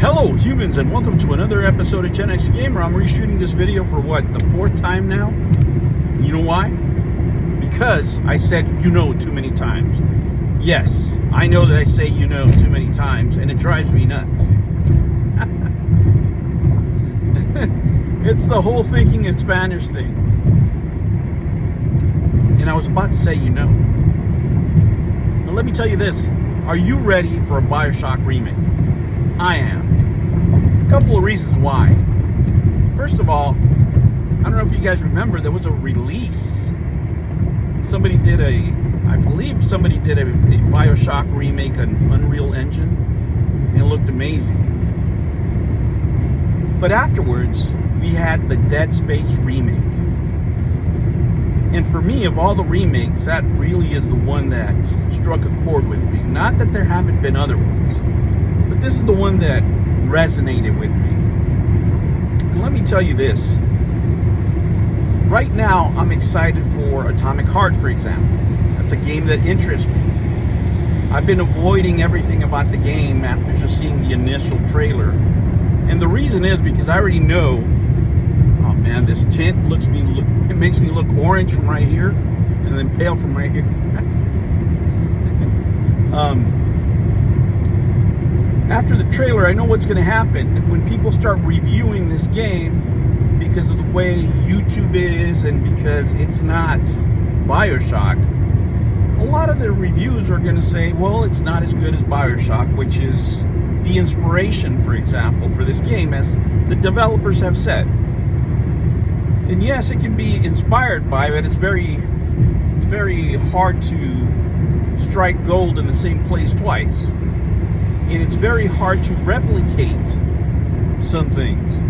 Hello humans, and welcome to another episode of Gen X Gamer. I'm reshooting this video for what, the fourth time now? You know why? Because I said too many times. Yes, I know that I say too many times, and it drives me nuts. It's the whole thinking in Spanish thing. And I was about to say But let me tell you this. Are you ready for a Bioshock Remake? I am. A couple of reasons why. First of all, I don't know if you guys remember, there was a release. I believe somebody did a Bioshock Remake on Unreal Engine, and it looked amazing. But afterwards, we had the Dead Space remake. And for me, of all the remakes, that really is the one that struck a chord with me. Not that there haven't been other ones, but this is the one that resonated with me. And let me tell you this. Right now, I'm excited for Atomic Heart, for example. That's a game that interests me. I've been avoiding everything about the game after just seeing the initial trailer. And the reason is because I already know, oh man, this tint it makes me look orange from right here and then pale from right here. After the trailer, I know what's going to happen when people start reviewing this game because of the way YouTube is and because it's not Bioshock. A lot of the reviews are going to say, well, it's not as good as Bioshock, which is the inspiration, for example, for this game, as the developers have said. And yes, it can be inspired by it. It's very hard to strike gold in the same place twice. And it's very hard to replicate some things,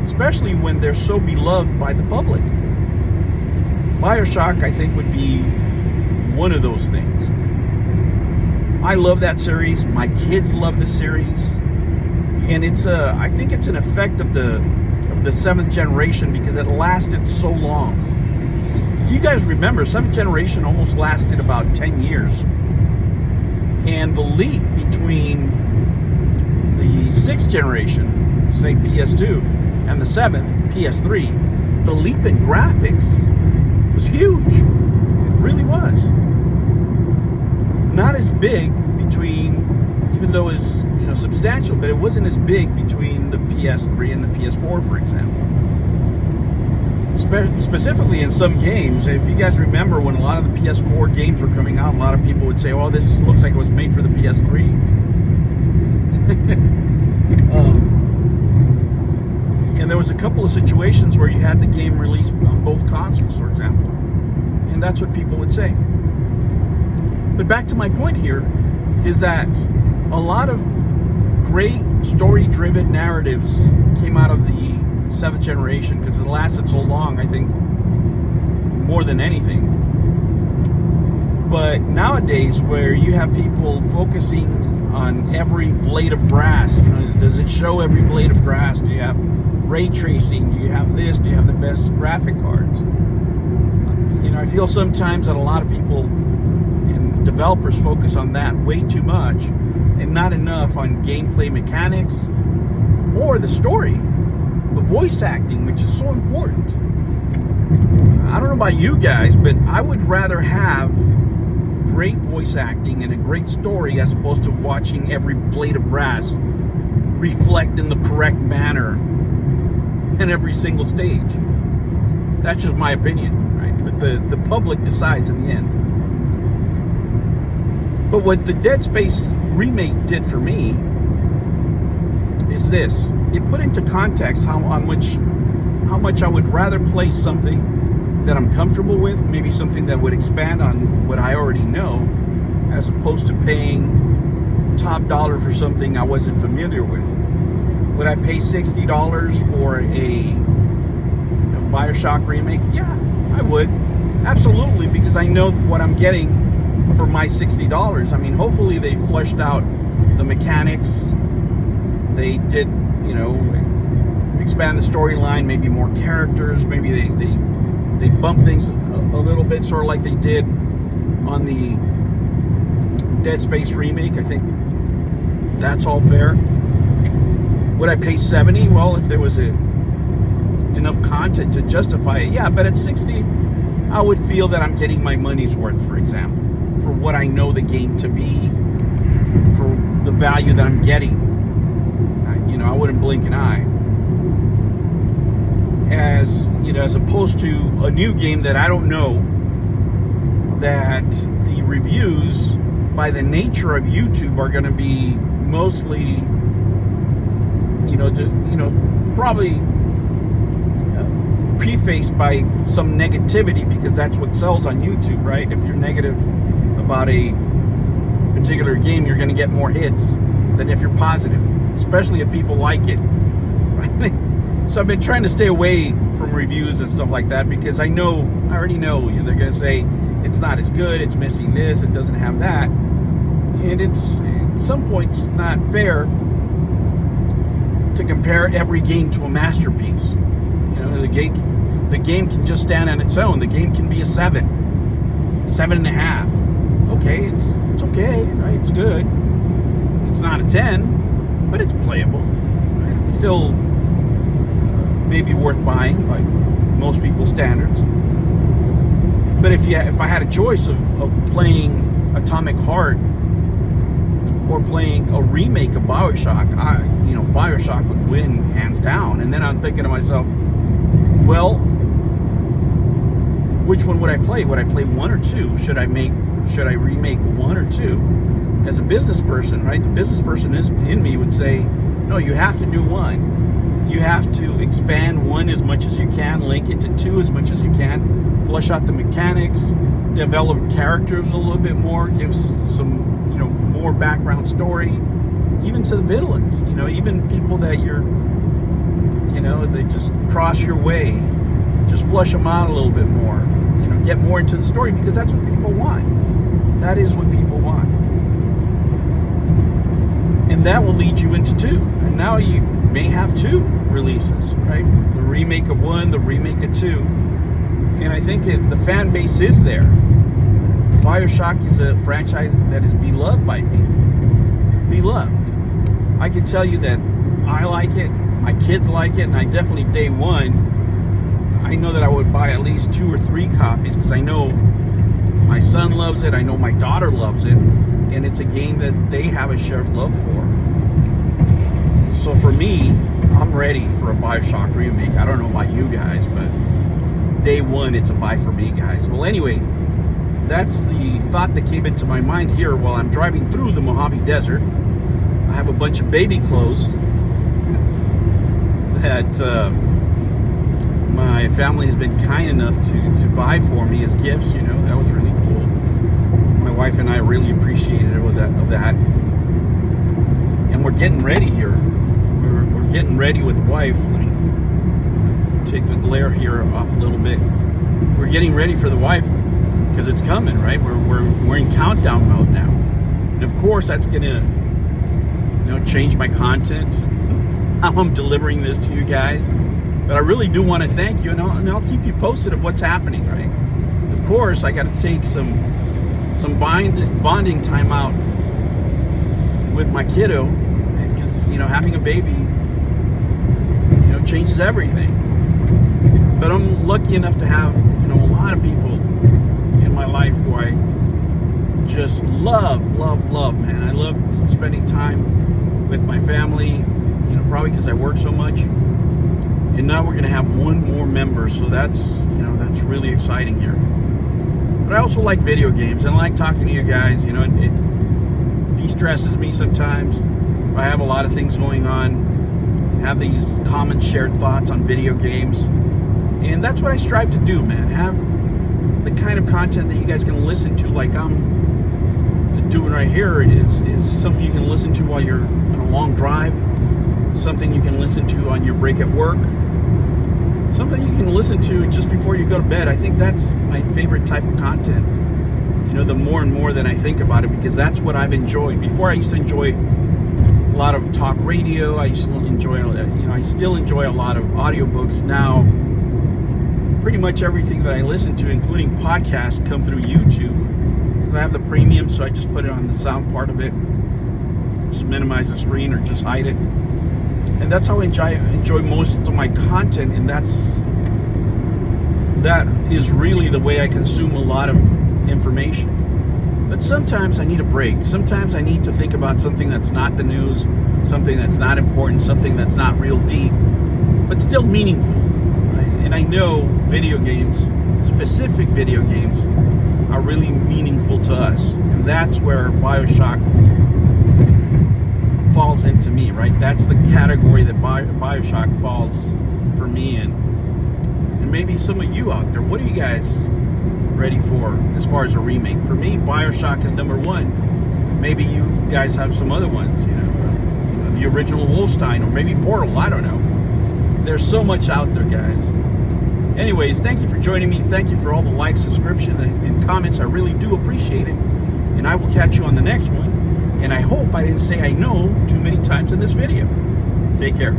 especially when they're so beloved by the public. Bioshock, I think, would be one of those things. I love that series. My kids love the series, and I think it's an effect of the seventh generation because it lasted so long. If you guys remember, seventh generation almost lasted about 10 years. And the leap between the sixth generation, say PS2, and the seventh, PS3, the leap in graphics was huge. It really was. Not as big between, even though it was substantial, but it wasn't as big between the PS3 and the PS4, for example. Specifically in some games, if you guys remember when a lot of the PS4 games were coming out, a lot of people would say, oh, this looks like it was made for the PS3. And there was a couple of situations where you had the game released on both consoles, for example. And that's what people would say. But back to my point here is that a lot of great story-driven narratives came out of the seventh generation because it lasted so long, I think, more than anything. But nowadays, where you have people focusing on every blade of grass, does it show every blade of grass? Do you have ray tracing? Do you have this? Do you have the best graphic cards? I feel sometimes that a lot of people and developers focus on that way too much and not enough on gameplay mechanics or the story. The voice acting, which is so important. I don't know about you guys, but I would rather have great voice acting and a great story as opposed to watching every blade of grass reflect in the correct manner in every single stage. That's just my opinion, right? But the public decides in the end. But what the Dead Space remake did for me is this. It put into context how much I would rather play something that I'm comfortable with, maybe something that would expand on what I already know, as opposed to paying top dollar for something I wasn't familiar with. Would I pay $60 for a Bioshock remake? Yeah, I would. Absolutely, because I know what I'm getting for my $60. I mean, hopefully they fleshed out the mechanics. They did, expand the storyline, maybe more characters, maybe they bump things a little bit, sort of like they did on the Dead Space remake. I think that's all fair. Would I pay 70? Well, if there was enough content to justify it, yeah. But at 60, I would feel that I'm getting my money's worth, for example, for what I know the game to be, for the value that I'm getting. I wouldn't blink an eye. As opposed to a new game that I don't know, that the reviews, by the nature of YouTube, are going to be mostly, probably prefaced by some negativity, because that's what sells on YouTube, right? If you're negative about a particular game, you're going to get more hits than if you're positive, especially if people like it, right? So I've been trying to stay away from reviews and stuff like that, because I already know they're going to say it's not as good, it's missing this, it doesn't have that. And it's, at some points, not fair to compare every game to a masterpiece. The game can just stand on its own. The game can be a 7.5. Okay, it's okay, right? It's good. It's not a 10, but it's playable. Right? It's still maybe worth buying by most people's standards. But if I had a choice of playing Atomic Heart or playing a remake of Bioshock, Bioshock would win hands down. And then I'm thinking to myself, well, which one would I play? Would I play 1 or 2? Should I remake 1 or 2? As a business person, right? The business person in me would say, no, you have to do 1. You have to expand 1 as much as you can, link it to 2 as much as you can, flesh out the mechanics, develop characters a little bit more, give some, more background story, even to the villains, even people that they just cross your way, just flush them out a little bit more, get more into the story, because that's what people want. That is what people want. And that will lead you into 2. And now you may have 2 releases, right? The remake of 1, the remake of 2. And I think the fan base is there. Bioshock is a franchise that is beloved by people. Beloved. I can tell you that I like it, my kids like it, and I definitely, day one, I know that I would buy at least 2 or 3 copies, because I know my son loves it, I know my daughter loves it, and it's a game that they have a shared love for. So for me, I'm ready for a Bioshock remake. I don't know about you guys, but day one, it's a buy for me, guys. Well, anyway, that's the thought that came into my mind here while I'm driving through the Mojave Desert. I have a bunch of baby clothes that my family has been kind enough to buy for me as gifts. That was really cool. My wife and I really appreciated it of that. And we're getting ready here. We're getting ready with wife. Let me take the glare here off a little bit. We're getting ready for the wife, because it's coming, right? We're in countdown mode now, and of course that's gonna change my content, how I'm delivering this to you guys. But I really do want to thank you, and I'll keep you posted of what's happening, right? Of course, I got to take some bonding time out with my kiddo, because having a baby changes everything. But I'm lucky enough to have a lot of people in my life who I just love, man. I love spending time with my family, probably because I work so much. And now we're going to have 1 more member, so that's really exciting here. But I also like video games, and I like talking to you guys. It de-stresses me sometimes. I have a lot of things going on, have these common shared thoughts on video games, and that's what I strive to do, man. Have the kind of content that you guys can listen to, like I'm doing right here, is something you can listen to while you're on a long drive, something you can listen to on your break at work, something you can listen to just before you go to bed. I think that's my favorite type of content. The more and more that I think about it, because that's what I've enjoyed. Before, I used to enjoy a lot of talk radio. I used to enjoy, I still enjoy a lot of audiobooks. Now, pretty much everything that I listen to, including podcasts, come through YouTube. Because I have the premium, so I just put it on the sound part of it. Just minimize the screen or just hide it. And that's how I enjoy most of my content, and that is really the way I consume a lot of information. But sometimes I need a break. Sometimes I need to think about something that's not the news, something that's not important, something that's not real deep, but still meaningful. Right? And I know video games, specific video games, are really meaningful to us. And that's where Bioshock falls into me, right? That's the category that Bioshock falls for me in. And maybe some of you out there, what are you guys ready for as far as a remake? For me, Bioshock is number one. Maybe you guys have some other ones, the original Wolfenstein, or maybe Portal, I don't know. There's so much out there, guys. Anyways, thank you for joining me. Thank you for all the likes, subscription, and comments. I really do appreciate it. And I will catch you on the next one. And I hope I didn't say I know too many times in this video. Take care.